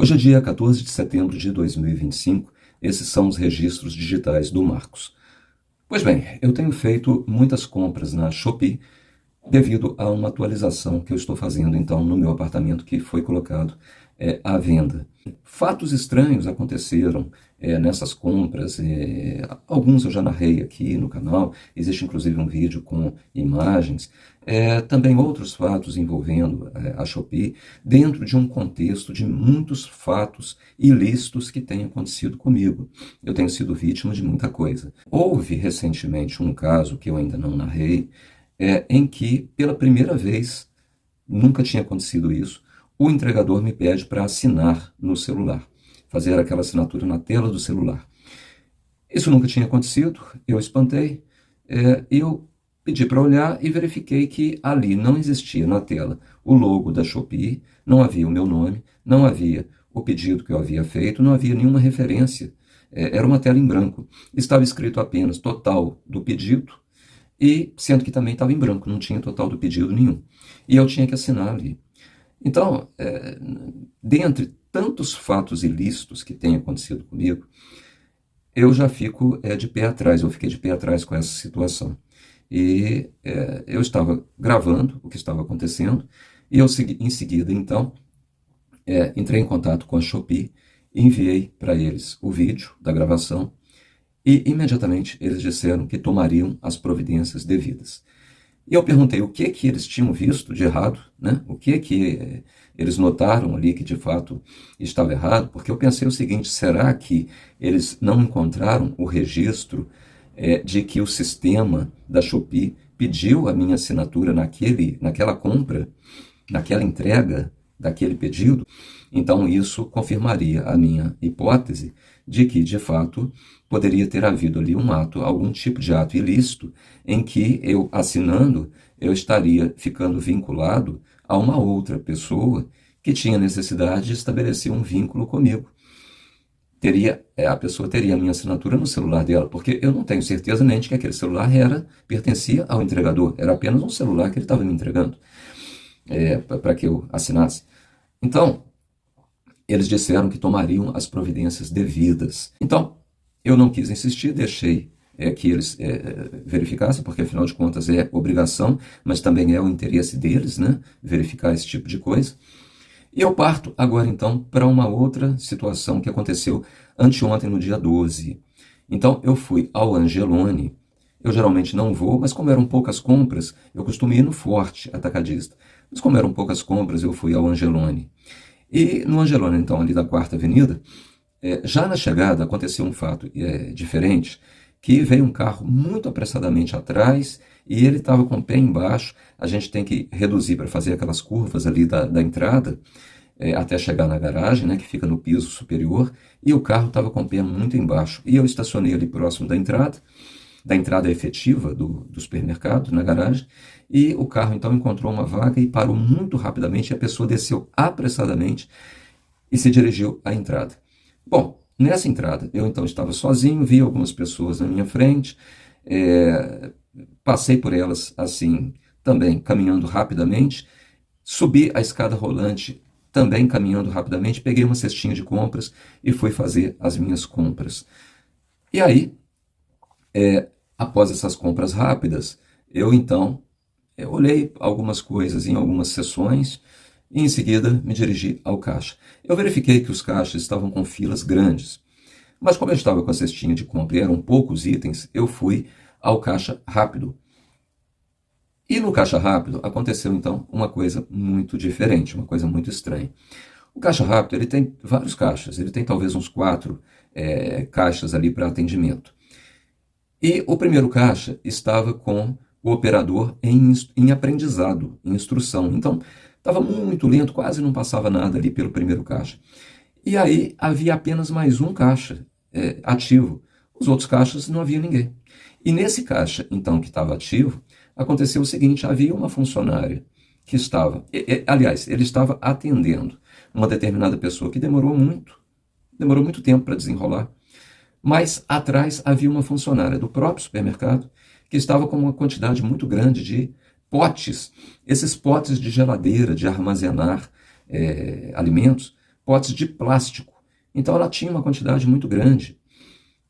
Hoje é dia 14 de setembro de 2025, esses são os registros digitais do Marcos. Pois bem, eu tenho feito muitas compras na Shopee devido a uma atualização que eu estou fazendo então no meu apartamento que foi colocado à venda. Fatos estranhos aconteceram nessas compras, alguns eu já narrei aqui no canal, existe inclusive um vídeo com imagens, também outros fatos envolvendo a Shopee, dentro de um contexto de muitos fatos ilícitos que têm acontecido comigo. Eu tenho sido vítima de muita coisa. Houve recentemente um caso que eu ainda não narrei, em que, pela primeira vez, nunca tinha acontecido isso, o entregador me pede para assinar no celular, fazer aquela assinatura na tela do celular. Isso nunca tinha acontecido, eu espantei, eu pedi para olhar e verifiquei que ali não existia na tela o logo da Shopee, não havia o meu nome, não havia o pedido que eu havia feito, não havia nenhuma referência, era uma tela em branco. Estava escrito apenas total do pedido, e sendo que também estava em branco, não tinha total do pedido nenhum. E eu tinha que assinar ali. Então, dentre tantos fatos ilícitos que têm acontecido comigo, eu já fico de pé atrás, eu fiquei de pé atrás com essa situação. E eu estava gravando o que estava acontecendo, e eu em seguida, então, entrei em contato com a Shopee, enviei para eles o vídeo da gravação, e imediatamente eles disseram que tomariam as providências devidas. E eu perguntei o que eles tinham visto de errado, né? O que eles notaram ali que de fato estava errado, porque eu pensei o seguinte: será que eles não encontraram o registro de que o sistema da Shopee pediu a minha assinatura naquela compra, naquela entrega daquele pedido? Então isso confirmaria a minha hipótese de que, de fato, poderia ter havido ali um ato, algum tipo de ato ilícito, em que eu, assinando, eu estaria ficando vinculado a uma outra pessoa que tinha necessidade de estabelecer um vínculo comigo. A pessoa teria a minha assinatura no celular dela, porque eu não tenho certeza nem de que aquele celular pertencia ao entregador, era apenas um celular que ele estava me entregando para que eu assinasse. Então, eles disseram que tomariam as providências devidas. Então, eu não quis insistir, deixei que eles verificassem, porque afinal de contas é obrigação, mas também é o interesse deles, né, verificar esse tipo de coisa. E eu parto agora então para uma outra situação que aconteceu anteontem, no dia 12. Então, eu fui ao Angelone. Eu geralmente não vou, mas como eram poucas compras, eu costumo ir no Forte Atacadista. Mas como eram poucas compras, eu fui ao Angelone. E no Angelone, então, ali da 4ª Avenida, já na chegada aconteceu um fato diferente, que veio um carro muito apressadamente atrás e ele estava com o pé embaixo. A gente tem que reduzir para fazer aquelas curvas ali da entrada, até chegar na garagem, né, que fica no piso superior, e o carro estava com o pé muito embaixo. E eu estacionei ali próximo da entrada efetiva do supermercado, na garagem, e o carro então encontrou uma vaga e parou muito rapidamente, e a pessoa desceu apressadamente e se dirigiu à entrada. Bom, nessa entrada eu então estava sozinho, vi algumas pessoas na minha frente, passei por elas assim, também caminhando rapidamente, subi a escada rolante também caminhando rapidamente, peguei uma cestinha de compras e fui fazer as minhas compras. E aí, após essas compras rápidas, eu então olhei algumas coisas em algumas seções e em seguida me dirigi ao caixa. Eu verifiquei que os caixas estavam com filas grandes, mas como eu estava com a cestinha de compra e eram poucos itens, eu fui ao caixa rápido. E no caixa rápido aconteceu então uma coisa muito diferente, uma coisa muito estranha. O caixa rápido ele tem vários caixas, ele tem talvez uns 4 caixas ali para atendimento. E o primeiro caixa estava com o operador em aprendizado, em instrução. Então, estava muito lento, quase não passava nada ali pelo primeiro caixa. E aí havia apenas mais um caixa ativo. Os outros caixas não havia ninguém. E nesse caixa, então, que estava ativo, aconteceu o seguinte: havia uma funcionária que estava, aliás, ele estava atendendo uma determinada pessoa que demorou muito tempo para desenrolar. Mas atrás havia uma funcionária do próprio supermercado que estava com uma quantidade muito grande de potes, esses potes de geladeira, de armazenar alimentos, potes de plástico. Então ela tinha uma quantidade muito grande,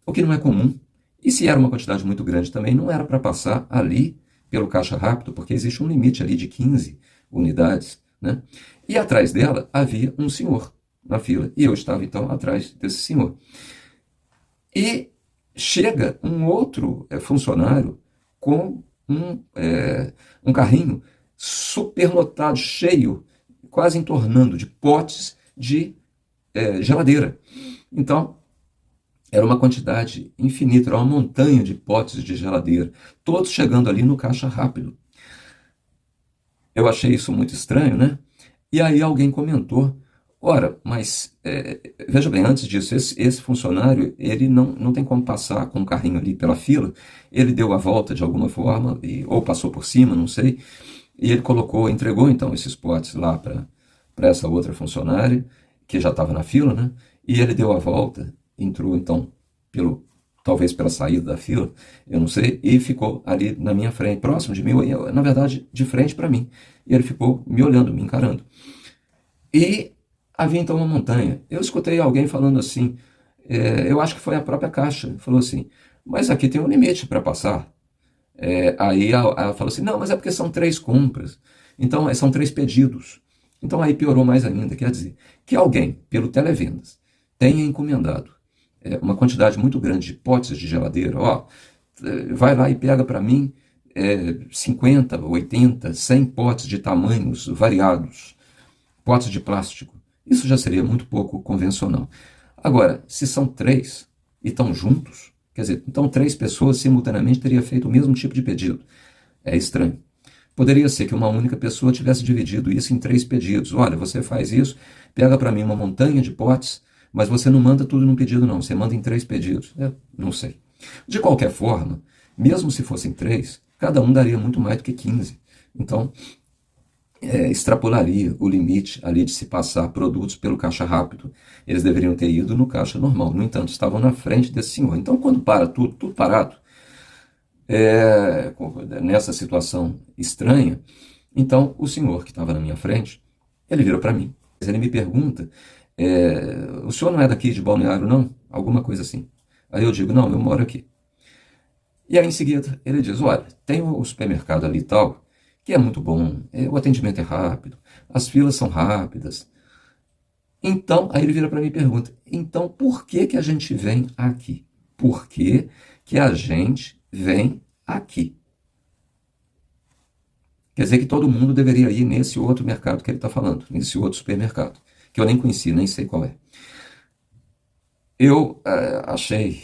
o que não é comum. E se era uma quantidade muito grande também, não era para passar ali pelo caixa rápido, porque existe um limite ali de 15 unidades, né? E atrás dela havia um senhor na fila, e eu estava então atrás desse senhor. E chega um outro funcionário com um carrinho superlotado, cheio, quase entornando de potes de geladeira. Então, era uma quantidade infinita, era uma montanha de potes de geladeira, todos chegando ali no caixa rápido. Eu achei isso muito estranho, né? E aí alguém comentou, ora, mas veja bem, antes disso, esse funcionário, ele não tem como passar com o carrinho ali pela fila, ele deu a volta de alguma forma, ou passou por cima, não sei, e ele entregou então esses potes lá para essa outra funcionária, que já estava na fila, né? E ele deu a volta, entrou então talvez pela saída da fila, eu não sei, e ficou ali na minha frente, próximo de mim, na verdade, de frente para mim. E ele ficou me olhando, me encarando. E havia então uma montanha. Eu escutei alguém falando assim, eu acho que foi a própria Caixa, falou assim, mas aqui tem um limite para passar. Aí ela falou assim, não, mas é porque são 3 compras, então são 3 pedidos. Então aí piorou mais ainda, quer dizer, que alguém, pelo televendas, tenha encomendado uma quantidade muito grande de potes de geladeira, vai lá e pega para mim 50, 80, 100 potes de tamanhos variados, potes de plástico. Isso já seria muito pouco convencional. Agora, se são 3 e estão juntos, quer dizer, então 3 pessoas simultaneamente teriam feito o mesmo tipo de pedido. É estranho. Poderia ser que uma única pessoa tivesse dividido isso em 3 pedidos. Olha, você faz isso, pega para mim uma montanha de potes, mas você não manda tudo num pedido não, você manda em 3 pedidos. Não sei. De qualquer forma, mesmo se fossem 3, cada um daria muito mais do que 15. Então, extrapolaria o limite ali de se passar produtos pelo caixa rápido. Eles deveriam ter ido no caixa normal. No entanto, estavam na frente desse senhor. Então, quando para tudo parado, nessa situação estranha, então o senhor que estava na minha frente, ele vira para mim. Ele me pergunta, o senhor não é daqui de Balneário, não? Alguma coisa assim. Aí eu digo, não, eu moro aqui. E aí em seguida ele diz, olha, tem o supermercado ali e tal, que é muito bom, o atendimento é rápido, as filas são rápidas. Então, aí ele vira para mim e pergunta, então por que a gente vem aqui? Por que a gente vem aqui? Quer dizer que todo mundo deveria ir nesse outro mercado que ele está falando, nesse outro supermercado, que eu nem conheci, nem sei qual é. Eu achei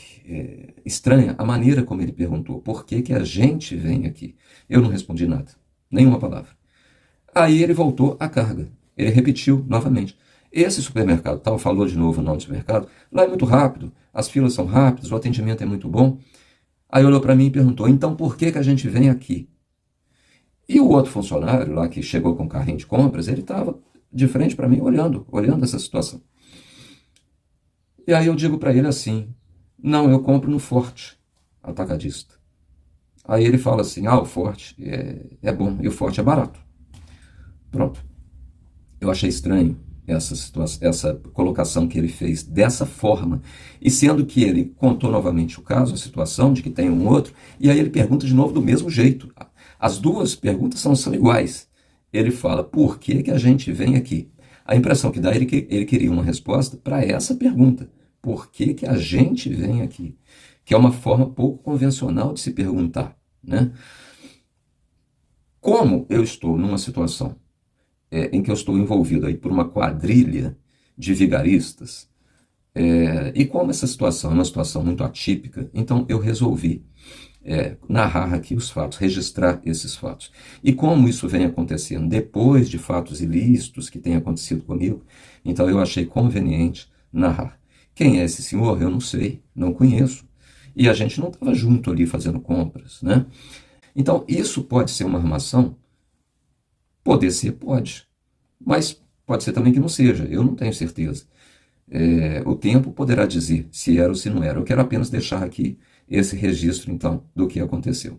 estranha a maneira como ele perguntou, por que a gente vem aqui? Eu não respondi nada, nenhuma palavra. Aí ele voltou à carga, ele repetiu novamente. Esse supermercado tal, falou de novo o nome do supermercado, lá é muito rápido, as filas são rápidas, o atendimento é muito bom. Aí olhou para mim e perguntou, então por que a gente vem aqui? E o outro funcionário lá que chegou com o carrinho de compras, ele estava de frente para mim olhando essa situação. E aí eu digo para ele assim, não, eu compro no Forte Atacadista. Aí ele fala assim, o Forte é bom e o Forte é barato. Pronto. Eu achei estranho essa situação, essa colocação que ele fez dessa forma, e sendo que ele contou novamente o caso, a situação de que tem um outro, e aí ele pergunta de novo do mesmo jeito. As duas perguntas são iguais. Ele fala, por que a gente vem aqui? A impressão que dá é que ele queria uma resposta para essa pergunta. Por que a gente vem aqui? Que é uma forma pouco convencional de se perguntar, né? Como eu estou numa situação em que eu estou envolvido aí por uma quadrilha de vigaristas, e como essa situação é uma situação muito atípica, então eu resolvi narrar aqui os fatos, registrar esses fatos. E como isso vem acontecendo depois de fatos ilícitos que têm acontecido comigo, então eu achei conveniente narrar. Quem é esse senhor? Eu não sei, não conheço. E a gente não estava junto ali fazendo compras, né? Então, isso pode ser uma armação? Poder ser, pode. Mas pode ser também que não seja, eu não tenho certeza. O tempo poderá dizer se era ou se não era. Eu quero apenas deixar aqui esse registro, então, do que aconteceu.